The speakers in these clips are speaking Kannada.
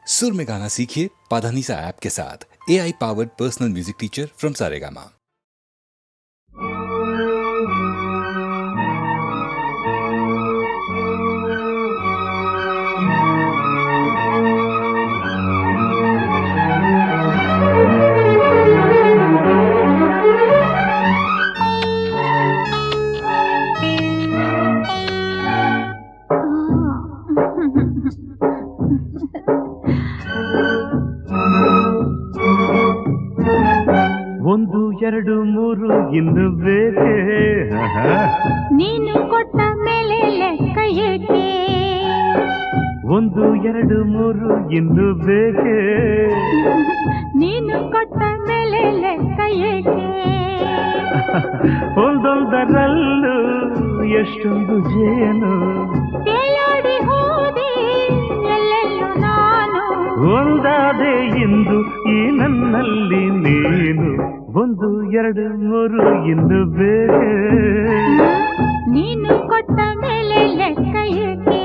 सुर में गाना सीखिए पाधानीसा ऐप के साथ। AI powered personal music teacher from Saregama. ಒಂದು ಎರಡು ಮೂರು ಇನ್ನು ಬೇಕೆ ನೀನು ಕೊಟ್ಟ ಮೇಲೆ ಲೆಕ್ಕ ಏಕೆ? ಒಂದು ಎರಡು ಮೂರು ಇನ್ನು ಬೇಕೆ ನೀನು ಕೊಟ್ಟ ಮೇಲೆ ಲೆಕ್ಕ ಏಕೆ? ಒಂದೊಂದರಲ್ಲೂ ಎಷ್ಟೊಂದು ಜೇನು ತೇಲಾಡಿ ಹೋದೆ ಎಲ್ಲೆಲ್ಲೂ ನಾನು. ಒಂದಾದೆ ಇಂದು ಈ ನನ್ನಲ್ಲಿ ನೀನು. ಒಂದು ಎರಡು ಮೂರು ಇನ್ನು ಬೇಕೆ ನೀನು ಕೊಟ್ಟ ಮೇಲೆ ಲೆಕ್ಕ ಏಕೆ?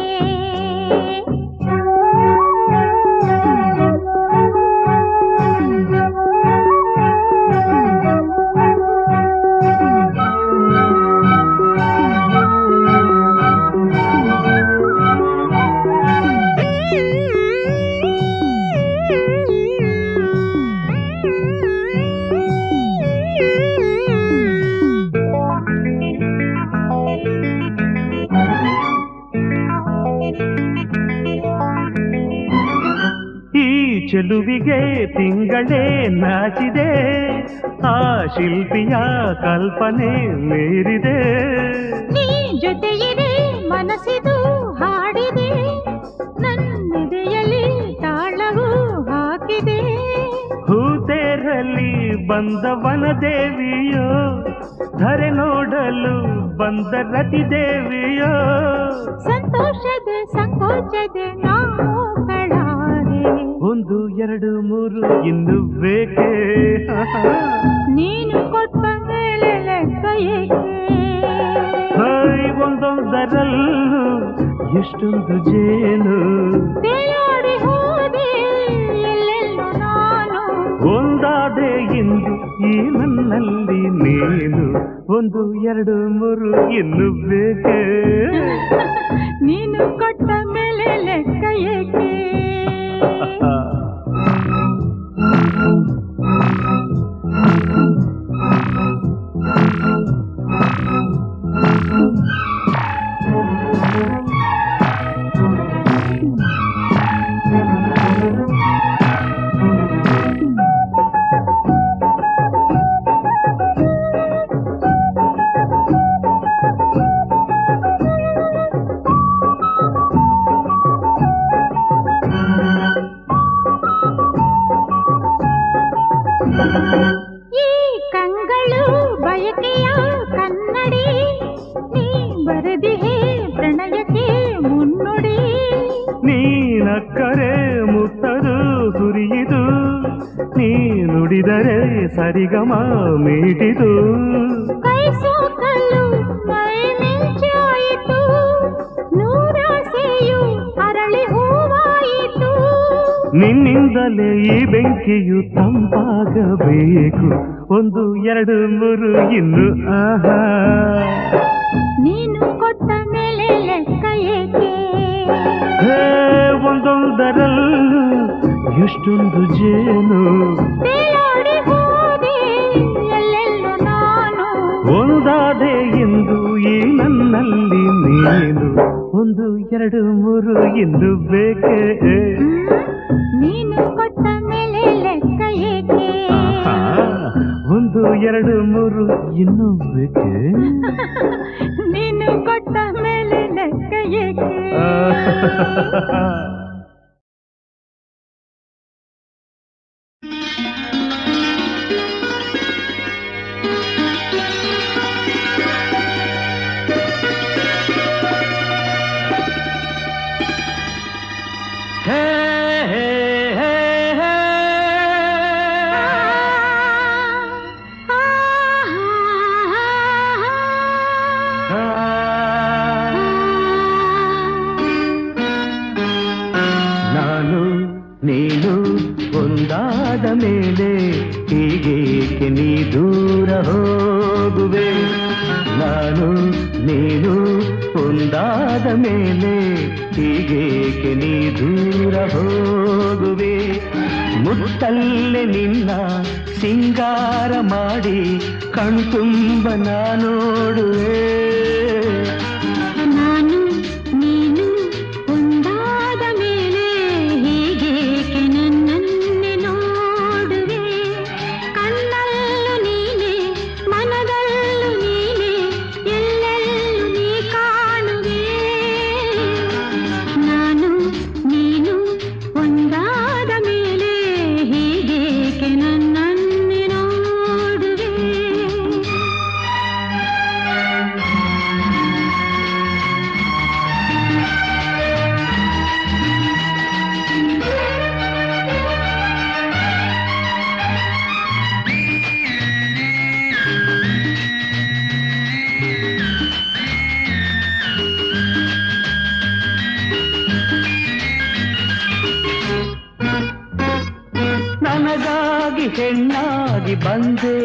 ಚೆಲುವಿಗೆ ತಿಂಗಳೇ ನಾಚಿದೆ, ಆ ಶಿಲ್ಪಿಯ ಕಲ್ಪನೆ ಮೀರಿದೆ. ನೀ ಜೊತೆಯಿದೆ ಮನಸ್ಸಿದು ಹಾಡಿದೆ, ನನ್ನೆದೆಯಲ್ಲಿ ತಾಳವು ಹಾಕಿದೆ. ಹೂತೇರಲ್ಲಿ ಬಂದವನ ದೇವಿಯೋ, ಧರೆ ನೋಡಲು ಬಂದ ರತಿ ದೇವಿಯೋ. ಸಂತೋಷದ ಸಂಕೋಚದ ನಾವು ಕಳಾರೆ. ಒಂದು ಎರಡು ಮೂರು ಇನ್ನು ಬೇಕೆ ನೀನು ಕೊಟ್ಟ ಮೇಲೆ ಲೆಕ್ಕ ಏಕೆ? ಒಂದೊಂದರಲ್ಲೂ ಎಷ್ಟೊಂದು ಜೇನು ತೇಲಾಡಿ ಹೋದೆ ಎಲ್ಲೆಲ್ಲೂ ನಾನು. ಒಂದಾದೆ ಇಂದು ಈ ನನ್ನಲ್ಲಿ ನೀನು. ಒಂದು ಎರಡು ಮೂರು ಇನ್ನು ಬೇಕೆ ನೀನು ಕೊಟ್ಟ ಮೇಲೆ ಲೆಕ್ಕ ಏಕೆ? ಈ ಕಂಗಳು ಬಯಕೆಯ ಕನ್ನಡಿ, ನೀ ಬರೆದಿಹೆ ಪ್ರಣಯಕ್ಕೆ ಮುನ್ನುಡಿ. ನೀನಕ್ಕರೆ ಮುತ್ತದು ಸುರಿಯಿದು, ನೀ ನುಡಿದರೆ ಸರಿಗಮ ಮೀಟಿದು. ಕೈ ಸೋಕಲು ಮೈ ಮಿಂಚಾಯಿತು, ನೂರಾಸೆಯು ಅರಳಿ ಹೂವಾಯಿತು. ನಿನ್ನಿಂದಲೇ ಈ ಬೆಂಕಿಯು ತಂಪಾಗಬೇಕು. ಒಂದು ಎರಡು ಮೂರು ಇನ್ನು ಆಹಾ. ನೀನು ಕೊಟ್ಟ ಮೇಲೆ ಲೆಕ್ಕ ಏಕೆ? ಒಂದೊಂದರಲ್ಲೂ ಎಷ್ಟೊಂದು ಜೇನು ತೇಲಾಡಿ ಹೋದೆ ಎಲ್ಲೆಲ್ಲೂ ನಾನು. ಒಂದಾದೆ ಎಂದು ಈ ನನ್ನಲ್ಲಿ ನೀನು. ಒಂದು ಎರಡು ಮೂರು ಇನ್ನು ಬೇಕೆ ನೀನು ಕೊಟ್ಟ ಮೇಲೆ ಲೆಕ್ಕ ಏಕೆ? ಒಂದು ಎರಡು ಮೂರು ಇನ್ನು ಬೇಕೆ ನೀನು ಕೊಟ್ಟ ಮೇಲೆ ಲೆಕ್ಕ ಏಕೆ? ನೀನು ಒಂದಾದ ಮೇಲೆ ಹೀಗೇಕೆ ನೀ ದೂರ ಹೋಗುವೆ ನಾನು ನೀನು ಒಂದಾದ ಮೇಲೆ ಹೀಗೇಕೆ ನೀ ದೂರ ಹೋಗುವೆ ಮುತ್ತಲ್ಲೇ ನಿನ್ನ ಸಿಂಗಾರ ಮಾಡಿ ಕಣ್ತುಂಬ ನೋಡುವೆ ನಾನು ನೀನು ಒಂದಾದ ಮೇಲೆ ಹೀಗೇಕೆ ನನ್ನನ್ನೇ ನೋಡುವೆ ಕಣ್ಣಲ್ಲೂ ನೀನೆ ಮನದಲ್ಲೂ ನೀನೆ ಎಲ್ಲೆಲ್ಲೂ ನೀ ಕಾಣುವೆ ನಾನು ನೀನು ಒಂದಾದ ಮೇಲೆ ಹೀಗೇಕೆ ನನ್ನನ್ನೇ ನೋಡುವೆ ನನಗಾಗಿ ಹೆಣ್ಣಾಗಿ ಬಂದೆ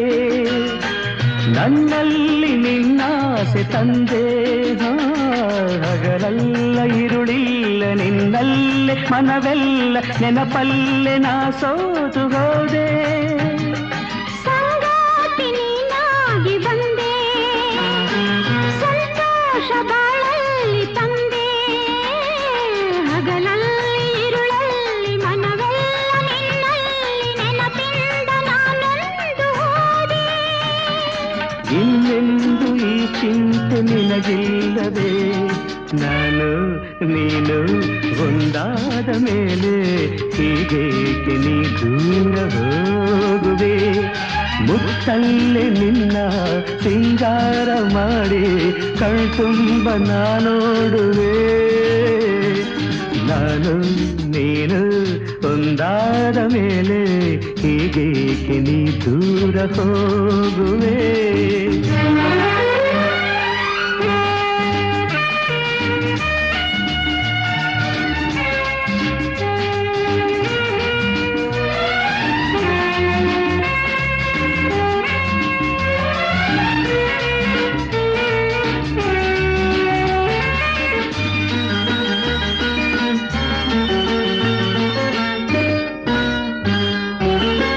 ನನ್ನಲ್ಲಿ ನಿನ್ನಾಸೆ ತಂದೆ ಹಗಲೆಲ್ಲ ಇರುಳಿಲ್ಲ ನಿನ್ನಲ್ಲೇ ಮನವೆಲ್ಲ ನೆನಪಲ್ಲೇ ನಾ ಸೋತು ಹೋದೆ ಸಂಗಾತಿ ನೀನಾಗಿ ಬಂದೆ ಸಂತೋಷ ಬಾಳಲ್ಲಿ ತಂದೆ ಹಗಲಲ್ಲಿ ಇರುಳಲ್ಲಿ ಮನವೆಲ್ಲ ನಿನ್ನಲ್ಲಿ ನೆನಪಿಂದ ನಾನೊಂದು ಹೋದೆ ಇನ್ನೆಂದು ಈ ಚಿಂತೆ ನಿನಗಿಲ್ಲದೆ ನಾನು ನೀನು ಒಂದಾದ ಮೇಲೆ ಹೀಗೇಕೆ ನೀ ದೂರ ಹೋಗುವೆ ಮುತ್ತಲ್ಲೇ ನಿನ್ನ ಸಿಂಗಾರ ಮಾಡಿ ಕಣ್ತುಂಬ ನೋಡುವೆ ನಾನು ನೀನು ಒಂದಾದ ಮೇಲೆ ಹೀಗೇಕೆ ನೀ ದೂರ ಹೋಗುವೆ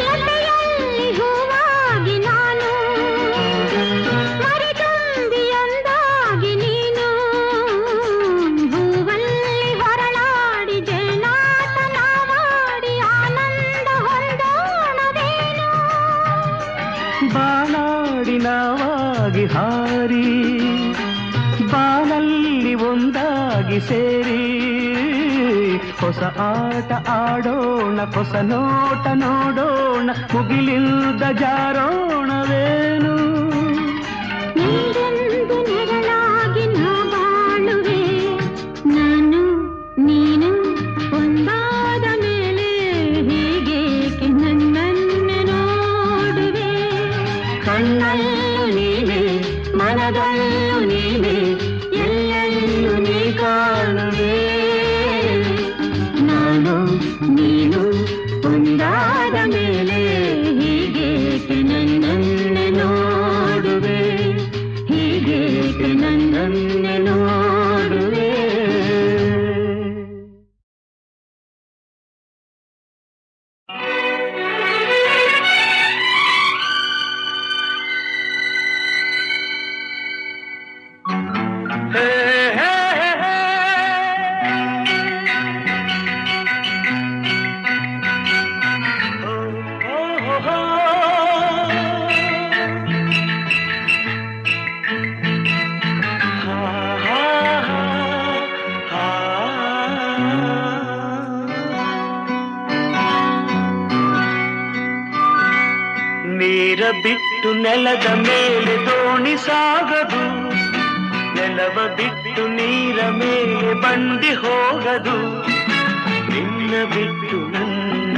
ಲತೆಯಲ್ಲಿ ಹೂವಾಗಿ ನಾನು ಮರಿತುಂಬಿಯೊಂದಾಗಿ ನೀನು ಹೂವಲ್ಲಿ ಹೊರಳಾಡಿ ಜೇನಾಟನ ಮಾಡಿ ಆನಂದ ಹೊಂದೋಣವೇನು ಬಾನಾಡಿ ನಾವಾಗಿ ಹಾರಿ ಬಾನಲ್ಲಿ ಒಂದಾಗಿ ಸೇರಿ ಹೊಸ ಆಟ ಆಡೋಣ ಹೊಸ ನೋಟ ನೋಡೋಣ ಮುಗಿಲಿಲ್ದ ಜಾರೋಣವೇನು ನೀರೆಂದು ನೆರಳಾಗಿ ನಾ ಬಾಳುವೆ ನಾನು ನೀನು ಒಂದಾದ ಮೇಲೆ ಹೀಗೇಕೆ ನನ್ನನ್ನೇ ನೋಡುವೆ ಕಣ್ಣಲ್ಲೂ ನೀನೆ ಮನದಲ್ಲೂ ನೀನೆ ಎಲ್ಲೆಲ್ಲೂ ನೀ ಕಾಣುವೆ ನಾನು ನೀನು ಒಂದಾದ ಮೇಲೆ ಹೀಗೇಕೆ ನನ್ನನ್ನೇ ನೋಡುವೆ ಹೀಗೇಕೆ ನನ್ನನ್ನೇ ನೋಡುವೆ ನೀರ ಬಿಟ್ಟು ನೆಲದ ಮೇಲೆ ದೋಣಿ ಸಾಗದು ನೆಲವ ಬಿಟ್ಟು ನೀರ ಮೇಲೆ ಬಂಡಿ ಹೋಗದು ನಿನ್ನ ಬಿಟ್ಟು ನನ್ನ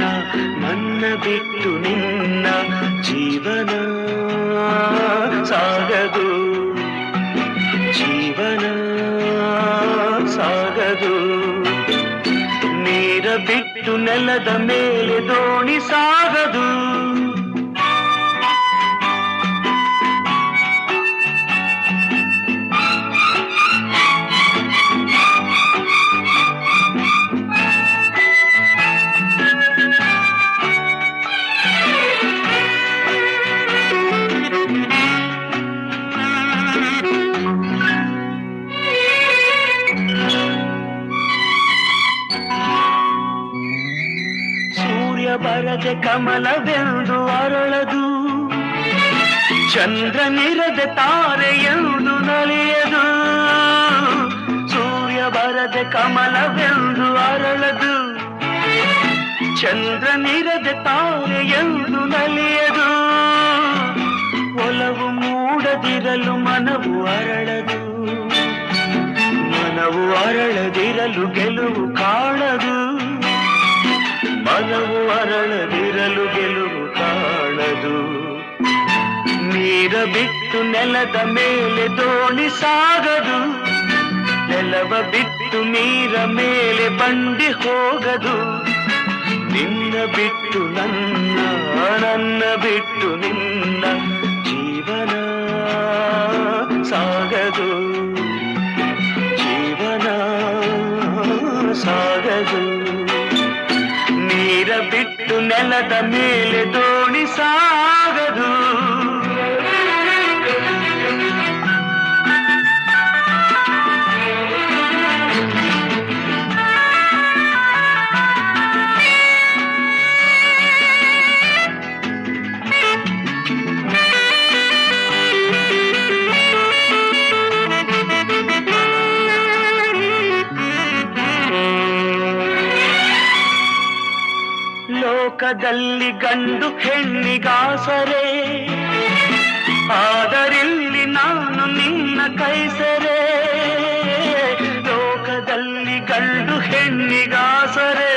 ನನ್ನ ಬಿಟ್ಟು ನಿನ್ನ ಜೀವನ ಸಾಗದು ಜೀವನ ಸಾಗದು ನೀರ ಬಿಟ್ಟು ಬಿಟ್ಟು ನೆಲದ ಮೇಲೆ ದೋಣಿ ಸಾಗದು. ಬರದೆ ಕಮಲವೆಂದು ಅರಳದು, ಚಂದ್ರನಿರದೆ ತಾರೆಯೆಂದು ನಲಿಯದು. ಸೂರ್ಯ ಬರದೆ ಕಮಲವೆಂದು ಅರಳದು, ಚಂದ್ರನಿರದೆ ತಾರೆಯೆಂದು ನಲಿಯದು. ಒಲವು ಮೂಡದಿರಲು ಮನವು ಅರಳದು, ಮನವು ಅರಳದಿರಲು ಗೆಲುವು ಕಾಣದು. ಮನವು ಅರಳದಿರಲು ಗೆಲುವು ಕಾಣದು. ನೀರ ಬಿಟ್ಟು ನೆಲದ ಮೇಲೆ ದೋಣಿ ಸಾಗದು, ನೆಲವ ಬಿಟ್ಟು ನೀರ ಮೇಲೆ ಬಂಡಿ ಹೋಗದು. ನಿನ್ನ ಬಿಟ್ಟು ನನ್ನ, ನನ್ನ ಬಿಟ್ಟು ನಿನ್ನ ಜೀವನ ಸಾಗದು, ಜೀವನ ಸಾಗದು. ನೀರ ಬಿಟ್ಟು ನೆಲದ ಮೇಲೆ ದೋಣಿ ಸಾಗದು. ಲೋಕದಲ್ಲಿ ಗಂಡು ಹೆಣ್ಣಿಗಾಸರೆ, ಆದರಿಲ್ಲಿ ನಾನು ನಿನ್ನ ಕೈಸರೆ. ಲೋಕದಲ್ಲಿ ಗಂಡು ಹೆಣ್ಣಿಗಾಸರೆ,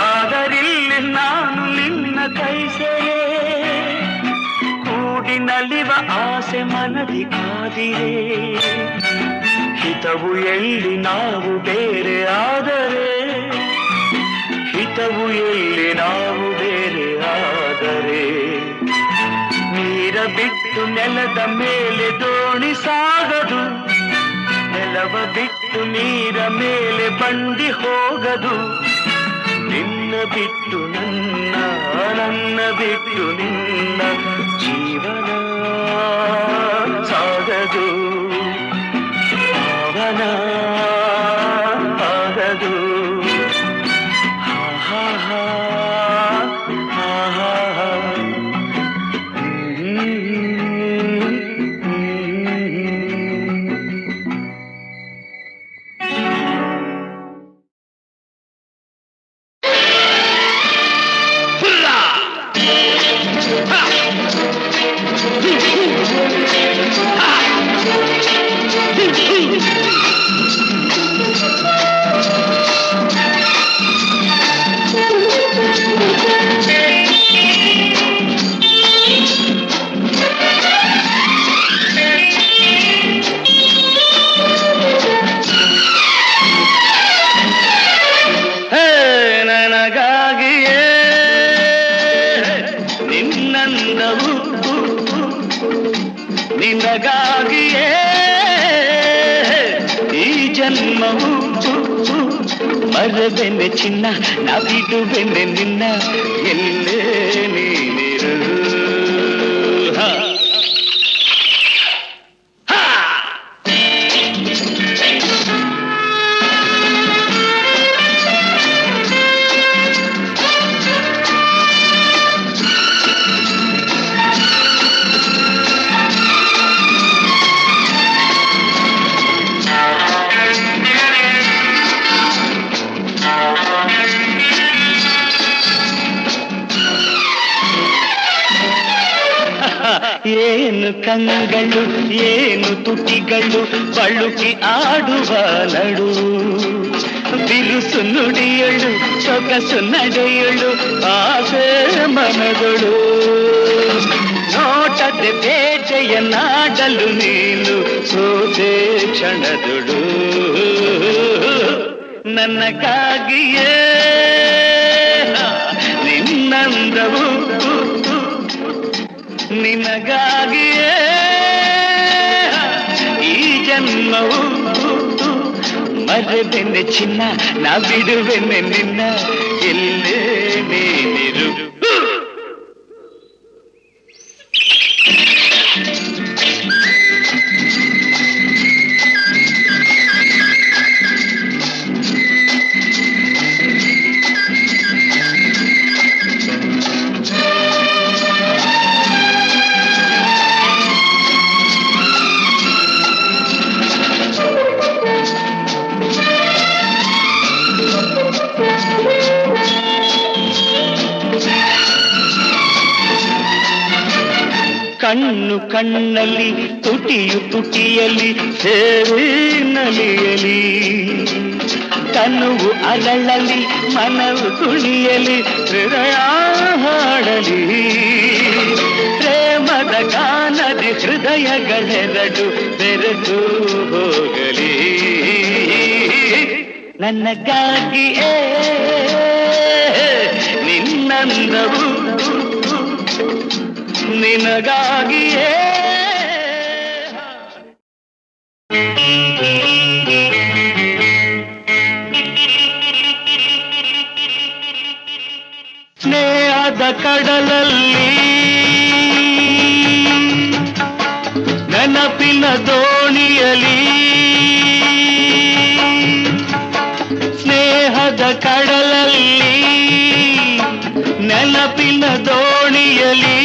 ಆದರಿಲ್ಲಿ ನಾನು ನಿನ್ನ ಕೈಸರೆ. ಕೂಡಿ ನಲಿವ ಆಸೆ ಮನದಿ ಕಾದಿರೆ, ಹಿತವು ಎಲ್ಲಿ ನಾವು ಬೇರೆ ಆದರೆ, ಹಿತವು ಎಲ್ಲಿ ನಾವು ಬೇರೆ ಆದರೆ. ನೀರ ಬಿಟ್ಟು ನೆಲದ ಮೇಲೆ ದೋಣಿ ಸಾಗದು, ನೆಲವ ಬಿಟ್ಟು ನೀರ ಮೇಲೆ ಬಂಡಿ ಹೋಗದು. ನಿನ್ನ ಬಿಟ್ಟು ನನ್ನ, ನನ್ನ ಬಿಟ್ಟು ನಿನ್ನ ಜೀವನ ಸಾಗದು, ಪಾವನ ಆಗದು. ನಿನಗಾಗಿಯೇ ಈ ಜನ್ಮವು ಮರದೆನೆ ಚಿನ್ನ, ನಾ ಬಿಡುವೆನೆ ನಿನ್ನ ಎಲ್ಲೇ ನೀನಿರು. ಏನು ಕಂಗಳು ಏನು ತುಟಿಗಳು ಬಳುಕಿ ಆಡುವ ನಡು, ಬಿರುಸು ನುಡಿಯಳು ಸೊಗಸು ನಡೆಯಳು ಆಸೆ ಮನಗಳು. ನೋಟದೆ ಬೇಟೆಯ ನಾಡಲು ನೀನು ಸೋತೆ ಕ್ಷಣದೊಳು. ನನಗಾಗಿಯೇ ನಿನ್ನಂದವು ನಿನಗಾಗಿಯೇ ಈ ಜನ್ಮವು ಮರೆದೆನೆ ಚಿನ್ನ ನಾ ಬಿಡುವೆನೆ ನಿನ್ನ ಎಲ್ಲೇ ನೀನಿರು ಕಣ್ಣು ಕಣ್ಣಲ್ಲಿ ತುಟಿಯು ತುಟಿಯಲ್ಲಿ ಸೇರಿ ನಲಿಯಲಿ ತನುವು ಅರಳಲಿ ಮನವು ತುಳಿಯಲಿ ಹೃದಯ ಹಾಡಲಿ ಪ್ರೇಮದ ಗಾನದಿ ಹೃದಯಗಳೆರಡು ಬೆರೆತು ಹೋಗಲಿ ನನಗಾಗಿಯೇ ನಿನ್ನಂದವು ನಿನಗಾಗಿಯೇ ಸ್ನೇಹದ ಕಡಲಲ್ಲಿ ನೆನಪಿನ ದೋಣಿಯಲಿ ಸ್ನೇಹದ ಕಡಲಲ್ಲಿ ನೆನಪಿನ ದೋಣಿಯಲಿ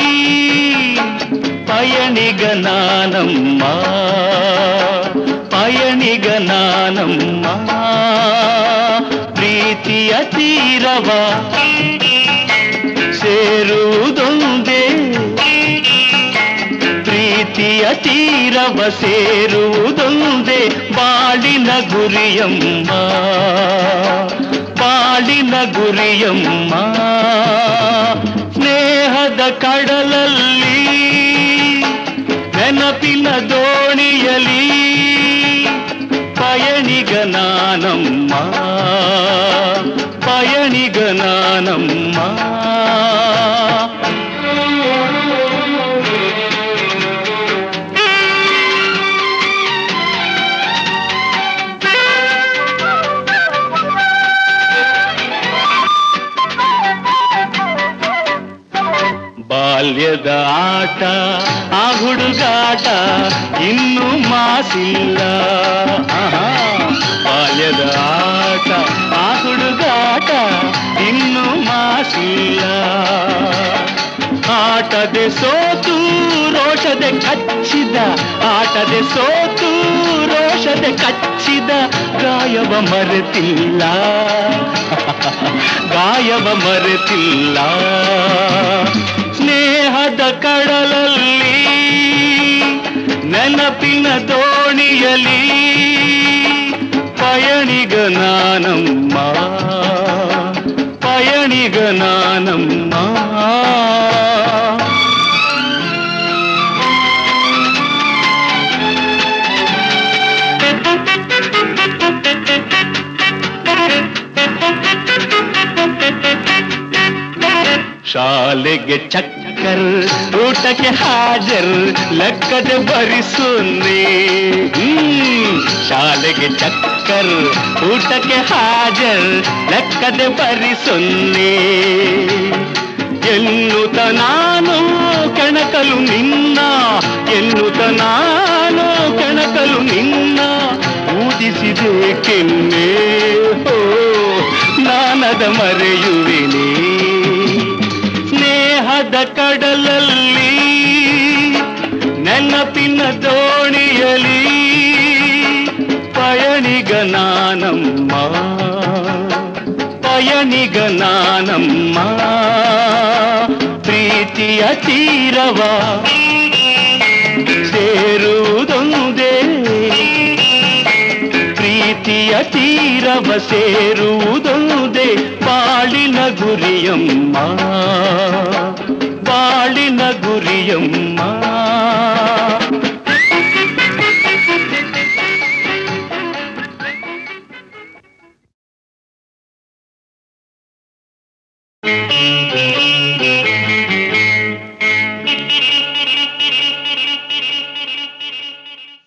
ಪಯಣಿಗ ನಾನಮ್ಮ ಪಯಣಿಗ ನಾನಮ್ಮ ಪ್ರೀತಿಯ ತೀರವ ಸೇರುವುದೊಂದೇ ಪ್ರೀತಿಯ ತೀರವ ಸೇರುವುದೊಂದೇ ಬಾಳಿನ ಗುರಿಯಮ್ಮ ಬಾಳಿನ ಗುರಿಯಮ್ಮ ಸ್ನೇಹದ ಕಡಲಲ್ಲಿ ನೆನಪಿನ ದೋಣಿಯಲಿ ಪಯಣಿಗ ನಾನಮ್ಮ ಪಯಣಿಗ ನಾನಮ್ಮ ಬಾಲ್ಯದ ಆಟ ಆ ಹುಡುಗಾಟ ಇನ್ನೂ ಮಾಸಿಲ್ಲ ಬಾಲ್ಯದ ಆಟ ಆ ಹುಡುಗಾಟ ಇನ್ನೂ ಮಾಸಿಲ್ಲ ಆಟದೆ ಸೋತು ರೋಷದೆ ಕಚ್ಚಿದ ಆಟದೆ ಸೋತು ರೋಷದೆ ಕಚ್ಚಿದ ಗಾಯವ ಮರೆತಿಲ್ಲ ಗಾಯವ ಮರೆತಿಲ್ಲ ಸ್ನೇಹದ ಕಡಲಲ್ಲಿ ನೆನಪಿನ ದೋಣಿಯಲಿ ಪಯಣಿಗ ನಾನಮ್ಮ ಪಯಣಿಗ ನಾನಮ್ಮ ಶಾಲೆಗೆ ಚಕ್ಕರ್ ಊಟಕ್ಕೆ ಹಾಜರ್ ಲೆಕ್ಕದೆ ಭರಿಸುನ್ನಿ ಶಾಲೆಗೆ ಚಕ್ಕರ್ ಊಟಕ್ಕೆ ಹಾಜರ್ ಲೆಕ್ಕದೆ ಭರಿಸುನ್ನಿ ಎನ್ನುತ್ತ ನಾನು ಕೆಣಕಲು ನಿನ್ನ ಎನ್ನುತ್ತ ನಾನು ಕೆಣಕಲು ನಿನ್ನ ಊದಿಸಿದೆ ಕೆನ್ನೆ ಹೋ ನಾನದ ಮರೆಯುವೆನೇ ಸ್ನೇಹದ ಕಡಲಲ್ಲಿ ನೆನಪಿನ ದೋಣಿಯಲಿ ಪಯಣಿಗ ನಾನಮ್ಮ ಪಯಣಿಗ ನಾನಮ್ಮ ಪ್ರೀತಿಯ ತೀರವ ಸೇರುವುದೊಂದೇ ಪ್ರೀತಿಯ ತೀರವ ಸೇರುವುದೊಂದೇ ಬಾಳಿನ ಗುರಿಯಮ್ಮ ಬಾಳಿನ ಗುರಿಯಮ್ಮ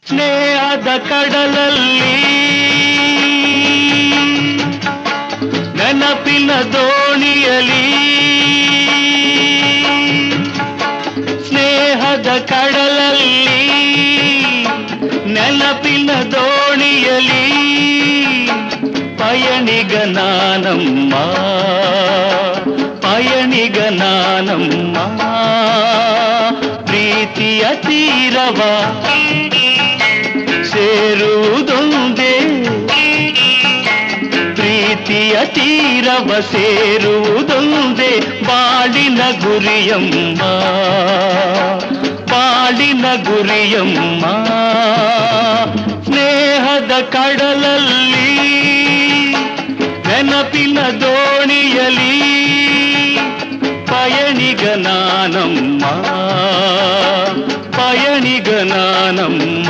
ಸ್ನೇಹದ ಕಡಲಲ್ಲಿ ನೆನಪಿನ ದೋಣಿಯಲಿ ಸ್ನೇಹದ ಕಡಲಲ್ಲಿ ನೆನಪಿನ ದೋಣಿಯಲಿ ಪಯಣಿಗ ನಾನಮ್ಮ ಪಯಣಿಗ ನಾನಮ್ಮ ಪ್ರೀತಿಯ ತೀರವ ಸೇರುವುದೊಂದೇ ಪ್ರೀತಿಯ ತೀರವ ಸೇರುವುದೊಂದೇ ಬಾಳಿನ ಗುರಿಯಮ್ಮ ಬಾಳಿನ ಗುರಿಯಮ್ಮ ಸ್ನೇಹದ ಕಡಲಲ್ಲಿ ನೆನಪಿನ ದೋಣಿಯಲಿ ಪಯಣಿಗ ನಾನಮ್ಮ ಪಯಣಿಗ ನಾನಮ್ಮ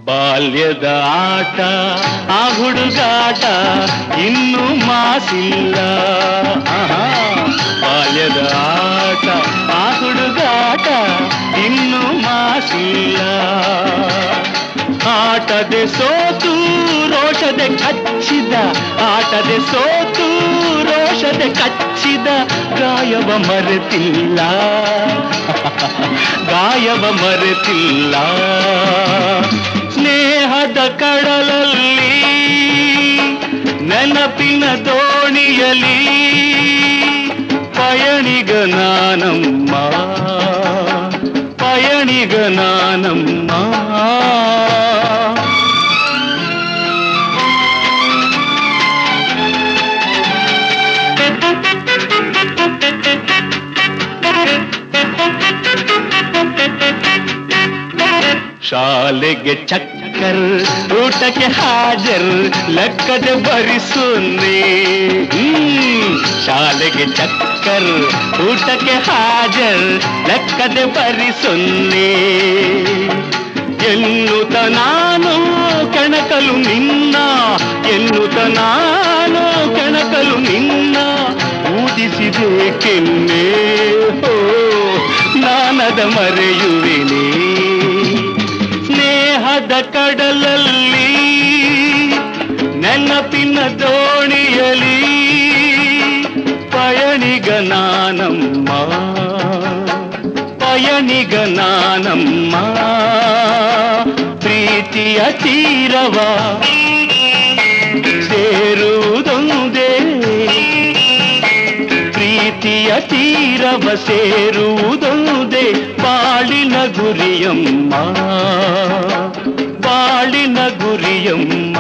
ಬಾಲ್ಯದ ಆಟ ಆ ಹುಡುಗಾಟ ಇನ್ನೂ ಮಾಸಿಲ್ಲ ಬಾಲ್ಯದ ಆಟ ಆ ಹುಡುಗಾಟ ಇನ್ನೂ ಮಾಸಿಲ್ಲ ಆಟದೆ ಸೋತು ರೋಷದೆ ಕಚ್ಚಿದ ಆಟದೆ ಸೋತು ರೋಷದೆ ಕಚ್ಚಿದ ಗಾಯವ ಮರೆತಿಲ್ಲ ಗಾಯವ ಮರೆತಿಲ್ಲ ಸ್ನೇಹದ ಕಡಲಲ್ಲಿ ನೆನಪಿನ ದೋಣಿಯಲಿ ಪಯಣಿಗ ನಾನಮ್ಮ ಪಯಣಿಗ ನಾನಮ್ಮ ಶಾಲೆಗೆ ಚಕ್ಕರ್ ಊಟಕ್ಕೆ ಹಾಜರ್ ಲೆಕ್ಕದೆ ಭರಿಸುನ್ನಿ ಶಾಲೆಗೆ ಚಕ್ಕರ್ ಊಟಕ್ಕೆ ಹಾಜರ್ ಲೆಕ್ಕದೆ ಭರಿಸುನ್ನಿ ಎನ್ನುತ್ತ ನಾನು ಕೆಣಕಲು ನಿನ್ನ ಎನ್ನುತ್ತ ನಾನು ಕೆಣಕಲು ನಿನ್ನ ಊದಿಸಿದೆ ಕೆನ್ನೆ ಹೋ ನಾನದ ಮರೆಯುವೆನೇ ಸ್ನೇಹದ ಕಡಲಲ್ಲಿ ನೆನಪಿನ ದೋಣಿಯಲಿ ಪಯಣಿಗ ನಾನಮ್ಮ ಪಯಣಿಗ ನಾನಮ್ಮ ಪ್ರೀತಿಯ ತೀರವ ಸೇರುವುದೊಂದೇ ಪ್ರೀತಿಯ ತೀರವ ಸೇರುವುದೊಂದೇ ಬಾಳಿನ ಗುರಿಯಮ್ಮ ಬಾಳಿನ ಗುರಿಯಮ್ಮ